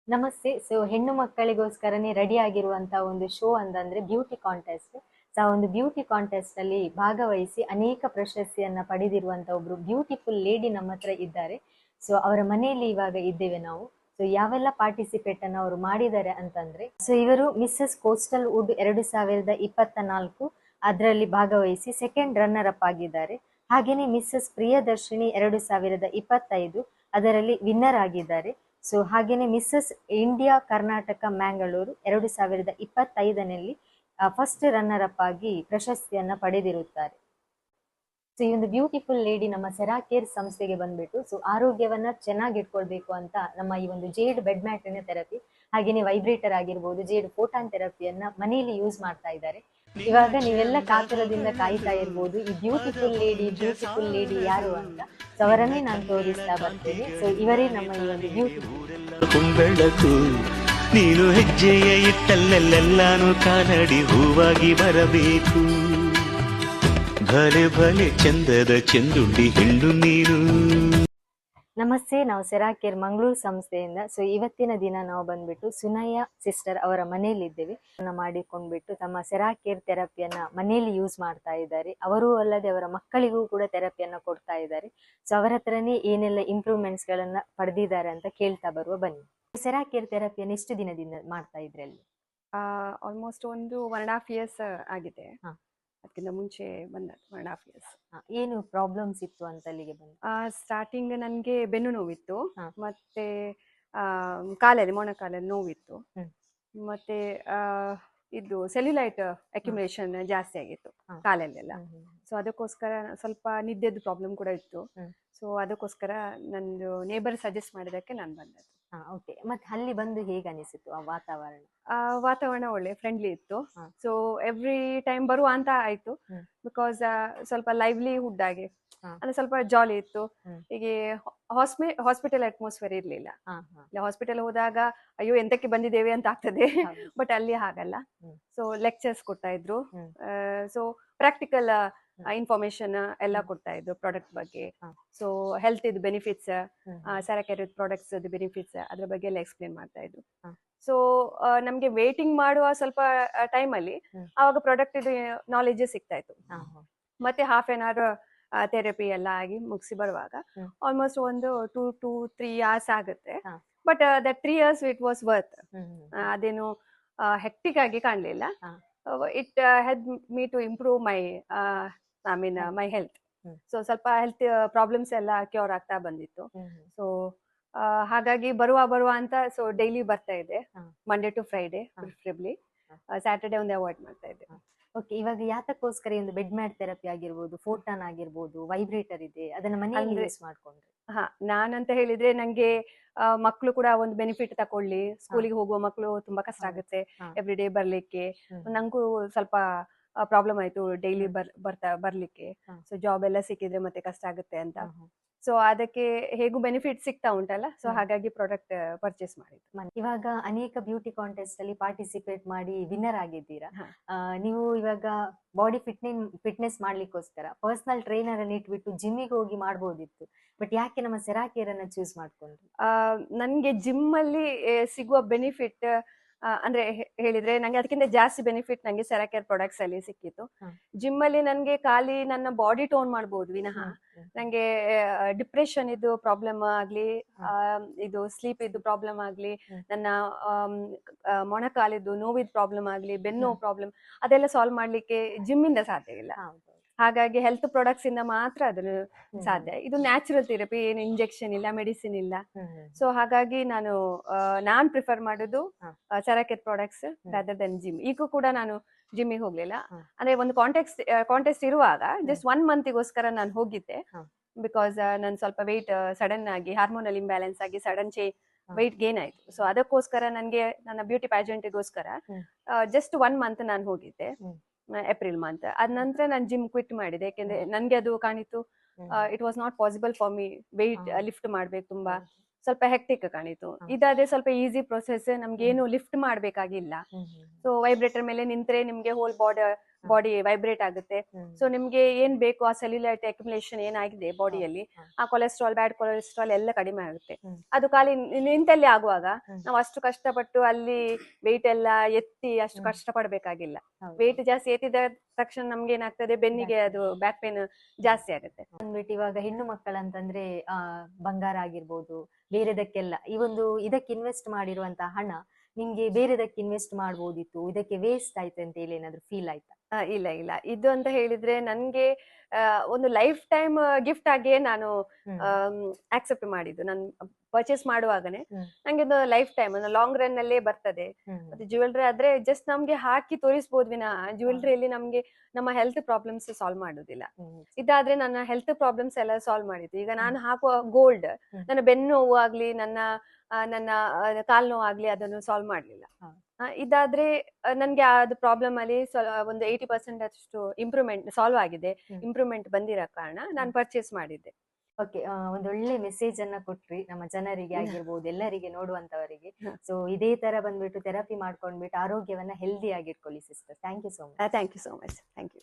ನಮಸ್ತೆ. ಹೆಣ್ಣು ಮಕ್ಕಳಿಗೋಸ್ಕರನೇ ರೆಡಿ ಆಗಿರುವಂತ ಒಂದು ಶೋ ಅಂತಂದ್ರೆ ಬ್ಯೂಟಿ ಕಾಂಟೆಸ್ಟ್. ಆ ಒಂದು ಬ್ಯೂಟಿ ಕಾಂಟೆಸ್ಟ್ ಅಲ್ಲಿ ಭಾಗವಹಿಸಿ ಅನೇಕ ಪ್ರಶಸ್ತಿಯನ್ನ ಪಡೆದಿರುವಂತ ಒಬ್ರು ಬ್ಯೂಟಿಫುಲ್ ಲೇಡಿ ನಮ್ಮ ಹತ್ರ ಇದ್ದಾರೆ. ಅವರ ಮನೆಯಲ್ಲಿ ಇವಾಗ ಇದ್ದೇವೆ ನಾವು. ಯಾವೆಲ್ಲ ಪಾರ್ಟಿಸಿಪೇಟ್ ಅನ್ನ ಅವರು ಮಾಡಿದ್ದಾರೆ ಅಂತಂದ್ರೆ, ಇವರು ಮಿಸ್ಸಸ್ ಕೋಸ್ಟಲ್ ವುಡ್ 2024 ಅದರಲ್ಲಿ ಭಾಗವಹಿಸಿ ಸೆಕೆಂಡ್ ರನ್ನರ್ ಅಪ್ ಆಗಿದ್ದಾರೆ. ಹಾಗೇನೆ ಮಿಸ್ಸಸ್ ಪ್ರಿಯದರ್ಶಿನಿ 2025 ಅದರಲ್ಲಿ ವಿನ್ನರ್ ಆಗಿದ್ದಾರೆ. ಹಾಗೇನೆ ಮಿಸ್ಸಸ್ ಇಂಡಿಯಾ ಕರ್ನಾಟಕ ಮ್ಯಾಂಗಳೂರು 2025ನಲ್ಲಿ ಫಸ್ಟ್ ರನ್ನರ್ ಅಪ್ ಆಗಿ ಪ್ರಶಸ್ತಿಯನ್ನ ಪಡೆದಿರುತ್ತಾರೆ. ಈ ಒಂದು ಬ್ಯೂಟಿಫುಲ್ ಲೇಡಿ ನಮ್ಮ ಸೆರಾಕೇರ್ ಸಂಸ್ಥೆಗೆ ಬಂದ್ಬಿಟ್ಟು ಆರೋಗ್ಯವನ್ನ ಚೆನ್ನಾಗಿ ಇಟ್ಕೊಳ್ಬೇಕು ಅಂತ ನಮ್ಮ ಈ ಒಂದು ಜೇಡ್ ಬೆಡ್ ಮ್ಯಾಟಿನ ಥೆರಪಿ ಹಾಗೇನೆ ವೈಬ್ರೇಟರ್ ಆಗಿರ್ಬೋದು, ಜೇಡ್ ಫೋಟಾನ್ ಥೆರಪಿಯನ್ನ ಮನೆಯಲ್ಲಿ ಯೂಸ್ ಮಾಡ್ತಾ ಇದ್ದಾರೆ. ಇವಾಗ ನೀವೆಲ್ಲ ಕಾತುರದಿಂದ ಕಾಯ್ತಾ ಇರ್ಬೋದು ಈ ಬ್ಯೂಟಿಫುಲ್ ಲೇಡಿ ಯಾರು ಅಂತ. ಅವರನ್ನೇ ನಾನು ತೋರಿಸ್ತಾ ಬರ್ತೇನೆ. ಇವರೇ ನಮ್ಮ ಈ ಒಂದು ಬ್ಯೂಟಿಫುಲ್. ನೀನು ಹೆಜ್ಜೆಯ ಇಟ್ಟಲ್ಲೆಲ್ಲಾನು ಕಾಲಡಿ ಹೂವಾಗಿ ಬರಬೇಕು. ಭಲೆ ಭಲೆ ಚಂದದ ಚೆಂದುಂಡಿ ಹೆಣ್ಣು ನೀನು. ನಮಸ್ತೆ, ನಾವು ಸೆರಾಕೇರ್ ಮಂಗಳೂರು ಸಂಸ್ಥೆಯಿಂದ. ಇವತ್ತಿನ ದಿನ ನಾವು ಬಂದ್ಬಿಟ್ಟು ಸುನಯ್ಯ ಸಿಸ್ಟರ್ ಅವರ ಮನೆಯಲ್ಲಿದ್ದೇವೆ. ಮಾಡಿಕೊಂಡ್ಬಿಟ್ಟು ತಮ್ಮ ಸೆರಾಕೇರ್ ಥೆರಪಿಯನ್ನ ಮನೆಯಲ್ಲಿ ಯೂಸ್ ಮಾಡ್ತಾ ಇದ್ದಾರೆ. ಅವರು ಅಲ್ಲದೆ ಅವರ ಮಕ್ಕಳಿಗೂ ಕೂಡ ಥೆರಪಿಯನ್ನ ಕೊಡ್ತಾ ಇದ್ದಾರೆ. ಅವರ ಹತ್ರನೇ ಏನೆಲ್ಲ ಇಂಪ್ರೂವ್ಮೆಂಟ್ಸ್ ಗಳನ್ನ ಪಡೆದಿದ್ದಾರೆ ಅಂತ ಕೇಳ್ತಾ ಬರುವ ಬನ್ನಿ. ಸೆರಾಕೇರ್ ಥೆರಪಿಯನ್ನು ಎಷ್ಟು ದಿನದಿಂದ ಮಾಡ್ತಾ ಇದ್ರಿ ಅಲ್ಲಿ? ಆಲ್ಮೋಸ್ಟ್ ಒಂದು 1.5 years ಆಗಿದೆ. ಅದಕ್ಕಿಂತ ಮುಂಚೆ ಬಂದ 1.5 years. ಏನು ಪ್ರಾಬ್ಲಮ್ಸ್ ಇತ್ತು ಅಂತ ಅಲ್ಲಿಗೆ ಬಂದು? ಸ್ಟಾರ್ಟಿಂಗ್ ನನಗೆ ಬೆನ್ನು ನೋವಿತ್ತು, ಮತ್ತೆ ಕಾಲಲ್ಲಿ ಮೊಣಕಾಲಲ್ಲಿ ನೋವಿತ್ತು, ಮತ್ತೆ ಇದು ಸೆಲ್ಯುಲೈಟ್ ಅಕ್ಯುಮುಲೇಷನ್ ಜಾಸ್ತಿ ಆಗಿತ್ತು ಕಾಲಲ್ಲೆಲ್ಲ. ಅದಕ್ಕೋಸ್ಕರ ಸ್ವಲ್ಪ ನಿದ್ದೆದು ಪ್ರಾಬ್ಲಮ್ ಕೂಡ ಇತ್ತು. ಅದಕ್ಕೋಸ್ಕರ ನಂದು ನೇಬರ್ ಸಜೆಸ್ಟ್ ಮಾಡಿದಕ್ಕೆ ನಾನು ಬಂದದ್ದು. ಓಕೆ. ಮತ್ತೆ ಅಲ್ಲಿ ಬಂದು ಹೇಗೆ ಅನಿಸಿತು ಆ ವಾತಾವರಣ? ವಾತಾವರಣ ಒಳ್ಳೆ ಫ್ರೆಂಡ್ಲಿ ಇತ್ತು. ಎವ್ರಿ ಟೈಮ್ ಬರುವ ಅಂತ ಆಯ್ತು. ಬಿಕಾಸ್ ಸ್ವಲ್ಪ ಲೈವ್ಲಿಹುಡ್ ಆಗಿ ಅಂದ್ರೆ ಸ್ವಲ್ಪ ಜಾಲಿ ಇತ್ತು. ಹೀಗೆ ಹಾಸ್ಪಿಟಲ್ ಅಟ್ಮಾಸ್ಫಿಯರ್ ಇರ್ಲಿಲ್ಲ. ಹಾಸ್ಪಿಟಲ್ ಹೋದಾಗ ಅಯ್ಯೋ ಎಂತಕ್ಕೆ ಬಂದಿದ್ದೇವೆ ಅಂತ ಆಗ್ತದೆ, ಬಟ್ ಅಲ್ಲಿ ಹಾಗಲ್ಲ. ಲೆಕ್ಚರ್ಸ್ ಕೊಡ್ತಾ ಇದ್ರು. ಪ್ರಾಕ್ಟಿಕಲ್ ಇನ್ಫಾರ್ಮೇಶನ್ ಎಲ್ಲ ಕೊಡ್ತಾ ಇದ್ರು ಪ್ರಾಡಕ್ಟ್ ಬಗ್ಗೆ. ಹೆಲ್ತ್ ಇದು ಬೆನಿಫಿಟ್ಸ್, ಸೆರಾಕೇರ್ ಪ್ರಾಡಕ್ಟ್ಸ್ ಬೆನಿಫಿಟ್ಸ್ ಅದ್ರ ಬಗ್ಗೆ ಎಲ್ಲ ಎಕ್ಸ್ಪ್ಲೇನ್ ಮಾಡ್ತಾ ಇದ್ರು. ನಮ್ಗೆ ವೇಟಿಂಗ್ ಮಾಡುವ ಸ್ವಲ್ಪ ಟೈಮ್ ಅಲ್ಲಿ ಅವಾಗ ಪ್ರಾಡಕ್ಟ್ ಇದು ನಾಲೆಜ್ ಸಿಗ್ತಾ ಇತ್ತು. ಮತ್ತೆ ಹಾಫ್ ಆನ್ ಅವರ್ ಥೆರಪಿ ಎಲ್ಲ ಆಗಿ ಮುಗಿಸಿ ಬರುವಾಗ ಆಲ್ಮೋಸ್ಟ್ ಒಂದು 2 to 3 hours ಆಗುತ್ತೆ. But that 3 years it was worth. ಅದೇನು ಹೆಕ್ಟಿಕ್ ಆಗಿ ಕಾಣ್ಲಿಲ್ಲ. It help me to improve my health. ಸ್ವಲ್ಪ ಹೆಲ್ತ್ ಪ್ರಾಬ್ಲಮ್ಸ್ ಎಲ್ಲ ಕ್ಯೂರ್ ಆಗ್ತಾ ಬಂದಿತ್ತು. ಹಾಗಾಗಿ ಬರುವ ಅಂತ ಡೈಲಿ ಬರ್ತಾ ಇದೆ. Monday to Friday preferably. Saturday ಒಂದು ಅವಾಯ್ಡ್ ಮಾಡ್ತಾ ಇದ್ದೆ. ಓಕೆ. ಇವಾಗ ಯಾತಕ್ಕೋಸ್ಕರ ಒಂದು ಬೆಡ್ ಮ್ಯಾಟ್ ಥೆರಪಿ ಆಗಿರ್ಬೋದು, ಫೋಟಾನ್ ಆಗಿರ್ಬೋದು, ವೈಬ್ರೇಟರ್ ಇದೆ, ಅದನ್ನ ಮನೆಯಲ್ಲಿ ಯೂಸ್ ಮಾಡ್ಕೊಂಡ್ರೆ? ನಾನಂತ ಹೇಳಿದ್ರೆ ನಂಗೆ ಮಕ್ಕಳು ಕೂಡ ಒಂದು ಬೆನಿಫಿಟ್ ತಕೊಳ್ಳಿ. ಸ್ಕೂಲಿಗೆ ಹೋಗುವ ಮಕ್ಕಳು ತುಂಬಾ ಕಷ್ಟ ಆಗುತ್ತೆ ಎವ್ರಿ ಡೇ ಬರ್ಲಿಕ್ಕೆ. ನಂಗೂ ಸ್ವಲ್ಪ ಪ್ರಾಬ್ಲಮ್ ಆಯ್ತು ಡೈಲಿ ಬರ್ಲಿಕ್ಕೆ. ಜಾಬ್ ಎಲ್ಲ ಸಿಕ್ಕಿದ್ರೆ ಮತ್ತೆ ಕಷ್ಟ ಆಗುತ್ತೆ ಅಂತ. ಅದಕ್ಕೆ ಹೇಗೂ ಬೆನಿಫಿಟ್ ಸಿಗ್ತಾ ಉಂಟಲ್ಲ, ಹಾಗಾಗಿ ಪ್ರಾಡಕ್ಟ್ ಪರ್ಚೇಸ್ ಮಾಡಿದ್ದು. ಇವಾಗ ಅನೇಕ ಬ್ಯೂಟಿ ಕಾಂಟೆಸ್ಟ್ ಅಲ್ಲಿ ಪಾರ್ಟಿಸಿಪೇಟ್ ಮಾಡಿ ವಿನ್ನರ್ ಆಗಿದ್ದೀರಾ. ನೀವು ಇವಾಗ ಬಾಡಿ ಫಿಟ್ನೆಸ್ ಮಾಡ್ಲಿಕ್ಕೋಸ್ಕರ ಪರ್ಸನಲ್ ಟ್ರೈನರ್ ಅನ್ನು ಇಟ್ಬಿಟ್ಟು ಜಿಮ್ಮಿಗೆ ಹೋಗಿ ಮಾಡ್ಬೋದಿತ್ತು. ಬಟ್ ಯಾಕೆ ನಮ್ಮ ಸೆರಾಕೇರ್ ಅನ್ನ ಚೂಸ್ ಮಾಡ್ಕೊಂಡ್ರಿ? ನನ್ಗೆ ಜಿಮ್ ಅಲ್ಲಿ ಸಿಗುವ ಬೆನಿಫಿಟ್ ಅಂದ್ರೆ ಹೇಳಿದ್ರೆ ನಂಗೆ ಅದಕ್ಕಿಂತ ಜಾಸ್ತಿ ಬೆನಿಫಿಟ್ ನಂಗೆ ಸೆರಾಕೇರ್ ಪ್ರಾಡಕ್ಟ್ಸ್ ಅಲ್ಲಿ ಸಿಕ್ಕಿತ್ತು. ಜಿಮ್ ಅಲ್ಲಿ ನನ್ಗೆ ಖಾಲಿ ನನ್ನ ಬಾಡಿ ಟೋನ್ ಮಾಡ್ಬೋದು ವಿನಃ ನಂಗೆ ಡಿಪ್ರೆಷನ್ ಇದು ಪ್ರಾಬ್ಲಮ್ ಆಗ್ಲಿ, ಇದು ಸ್ಲೀಪ್ ಇದ್ದು ಪ್ರಾಬ್ಲಮ್ ಆಗ್ಲಿ, ನನ್ನ ಮೊಣಕಾಲಿದ್ದು ನೋವಿದ್ ಪ್ರಾಬ್ಲಮ್ ಆಗ್ಲಿ, ಬೆನ್ನು ಪ್ರಾಬ್ಲಮ್ ಅದೆಲ್ಲ ಸಾಲ್ವ್ ಮಾಡ್ಲಿಕ್ಕೆ ಜಿಮ್ ಇಂದ ಸಾಧ್ಯ ಇಲ್ಲ. ಹಾಗಾಗಿ ಹೆಲ್ತ್ ಪ್ರಾಡಕ್ಟ್ಸ್ ಇಂದ ಮಾತ್ರ ಅದನ್ನು ಸಾಧ್ಯ. ಇದು ನ್ಯಾಚುರಲ್ ಥೆರಪಿ, ಏನು ಇಂಜೆಕ್ಷನ್ ಇಲ್ಲ, ಮೆಡಿಸಿನ್ ಇಲ್ಲ. ಹಾಗಾಗಿ ನಾನ್ ಪ್ರಿಫರ್ ಮಾಡೋದು ಸೆರಾಕೇರ್ ಪ್ರಾಡಕ್ಟ್ಸ್ ರಾದರ್ ದೆನ್ ಜಿಮ್. ಈಗ ಕೂಡ ನಾನು ಜಿಮ್ಮಿಗೆ ಹೋಗ್ಲಿಲ್ಲ. ಅಂದ್ರೆ ಒಂದು ಕಾಂಟೆಸ್ಟ್ ಇರುವಾಗ ಜಸ್ಟ್ 1 monthಗೋಸ್ಕರ ನಾನು ಹೋಗಿದ್ದೆ. ಬಿಕಾಸ್ ನಾನು ಸ್ವಲ್ಪ ವೆಯ್ಟ್ ಸಡನ್ ಆಗಿ ಹಾರ್ಮೋನಲ್ ಇಂಬ್ಯಾಲೆನ್ಸ್ ಆಗಿ ಸಡನ್ ವೆಯ್ಟ್ ಗೇನ್ ಆಯ್ತು. ಅದಕ್ಕೋಸ್ಕರ ನನ್ಗೆ ನನ್ನ ಬ್ಯೂಟಿ ಪ್ಯಾಜೆಂಟ್ಗೋಸ್ಕರ ಜಸ್ಟ್ 1 month ನಾನು ಹೋಗಿದ್ದೆ, ಏಪ್ರಿಲ್ ಮಂತ್. ಅದ ನಂತರ ನಾನು ಜಿಮ್ ಕ್ವಿಟ್ ಮಾಡಿದೆ. ಯಾಕೆಂದ್ರೆ ನನ್ಗೆ ಅದು ಕಾಣಿತ್ತು it was not possible for me. Weight lift ಮಾಡ್ಬೇಕು, ತುಂಬಾ ಸ್ವಲ್ಪ ಹೆಕ್ಟಿಕ್ ಕಾಣಿತು. ಇದಾದ್ರೆ ಸ್ವಲ್ಪ ಈಸಿ ಪ್ರೊಸೆಸ್, ನಮ್ಗೆ ಏನು ಲಿಫ್ಟ್ ಮಾಡ್ಬೇಕಾಗಿಲ್ಲ. ವೈಬ್ರೇಟರ್ ಮೇಲೆ ನಿಂತ್ರೆ ನಿಮ್ಗೆ ಹೋಲ್ ಬಾಡಿ ವೈಬ್ರೇಟ್ ಆಗುತ್ತೆ. ಸೊ ನಿಮ್ಗೆ ಏನ್ ಬೇಕು ಆ ಸೆಲ್ಯುಲೈಟ್ ಅಕ್ಯುಮುಲೇಷನ್ ಏನಾಗಿದೆ ಬಾಡಿಯಲ್ಲಿ, ಆ ಕೊಲೆಸ್ಟ್ರಾಲ್, ಬ್ಯಾಡ್ ಕೊಲೆಸ್ಟ್ರಾಲ್ ಎಲ್ಲ ಕಡಿಮೆ ಆಗುತ್ತೆ. ಅದು ಖಾಲಿ ನಿಂತಲ್ಲಿ ಆಗುವಾಗ ನಾವು ಅಷ್ಟು ಕಷ್ಟಪಟ್ಟು ಅಲ್ಲಿ ವೆಯ್ಟ್ ಎಲ್ಲ ಎತ್ತಿ ಅಷ್ಟು ಕಷ್ಟಪಡ್ಬೇಕಾಗಿಲ್ಲ. ವೆಯ್ಟ್ ಜಾಸ್ತಿ ಎತ್ತಿದ ತಕ್ಷಣ ನಮ್ಗೆ ಏನಾಗ್ತದೆ, ಬೆನ್ನಿಗೆ ಅದು ಬ್ಯಾಕ್ ಪೇನ್ ಜಾಸ್ತಿ ಆಗುತ್ತೆ. ಅಂದ್ಬಿಟ್ಟು ಇವಾಗ ಹೆಣ್ಣು ಮಕ್ಕಳಂತಂದ್ರೆ ಬಂಗಾರ ಆಗಿರ್ಬೋದು, ಬೇರೆದಕ್ಕೆಲ್ಲ ಈ ಒಂದು ಇದಕ್ಕೆ ಇನ್ವೆಸ್ಟ್ ಮಾಡಿರುವಂತಹ ಹಣ ನಿಮ್ಗೆ ಬೇರೆದಕ್ಕೆ ಇನ್ವೆಸ್ಟ್ ಮಾಡ್ಬೋದಿತ್ತು, ಇದಕ್ಕೆ ವೇಸ್ಟ್ ಆಯ್ತು ಅಂತ ಹೇಳಿ ಏನಾದ್ರು ಫೀಲ್ ಆಯ್ತಾ? ಇಲ್ಲ ಇಲ್ಲ, ಇದು ಅಂತ ಹೇಳಿದ್ರೆ ನನ್ಗೆ ಒಂದು ಲೈಫ್ ಟೈಮ್ ಗಿಫ್ಟ್ ಆಗಿ ನಾನು ಆಕ್ಸೆಪ್ಟ್ ಮಾಡಿದ್ದು. ನಾನು ಪರ್ಚೇಸ್ ಮಾಡುವಾಗನೇ ನಂಗೆ ಒಂದು ಲೈಫ್ ಟೈಮ್ ಲಾಂಗ್ ರನ್ ಅಲ್ಲೇ ಬರ್ತದೆ. ಮತ್ತೆ ಜ್ಯುವೆಲ್ರಿ ಆದ್ರೆ ಜಸ್ಟ್ ನಮ್ಗೆ ಹಾಕಿ ತೋರಿಸಬಹುದು ವಿನ ಜ್ಯುವೆಲ್ರಿಯಲ್ಲಿ ನಮ್ಗೆ ನಮ್ಮ ಹೆಲ್ತ್ ಪ್ರಾಬ್ಲಮ್ಸ್ ಸಾಲ್ವ್ ಮಾಡುದಿಲ್ಲ. ಇದಾದ್ರೆ ನನ್ನ ಹೆಲ್ತ್ ಪ್ರಾಬ್ಲಮ್ಸ್ ಎಲ್ಲ ಸಾಲ್ವ್ ಮಾಡಿದ್ದು. ಈಗ ನಾನು ಹಾಕುವ ಗೋಲ್ಡ್ ನನ್ನ ಬೆನ್ನು ನೋವು ಆಗ್ಲಿ, ನನ್ನ ಕಾಲ್ ನೋವು ಆಗ್ಲಿ ಅದನ್ನು ಸಾಲ್ವ್ ಮಾಡ್ಲಿಲ್ಲ. ಇದಾದ್ರೆ ನನ್ಗೆ ಅದು ಪ್ರಾಬ್ಲಮ್ ಅಲ್ಲಿ ಒಂದು 80% ಅಷ್ಟು ಇಂಪ್ರೂವ್ಮೆಂಟ್ ಸಾಲ್ವ್ ಆಗಿದೆ, ಇಂಪ್ರೂವ್ಮೆಂಟ್ ಬಂದಿರೋ ಕಾರಣ ನಾನು ಪರ್ಚೇಸ್ ಮಾಡಿದ್ದೆ. ಓಕೆ, ಒಂದೊಳ್ಳೆ ಮೆಸೇಜ್ ಅನ್ನ ಕೊಟ್ರಿ ನಮ್ಮ ಜನರಿಗೆ ಆಗಿರ್ಬೋದು, ಎಲ್ಲರಿಗೆ ನೋಡುವಂತವರಿಗೆ. ಸೊ ಇದೇ ತರ ಬಂದ್ಬಿಟ್ಟು ಥೆರಪಿ ಮಾಡ್ಕೊಂಡ್ಬಿಟ್ಟು ಆರೋಗ್ಯವನ್ನ ಹೆಲ್ದಿ ಆಗಿಟ್ಕೊಳ್ಳಿ sister. Thank you so much. Thank you so much. Thank you.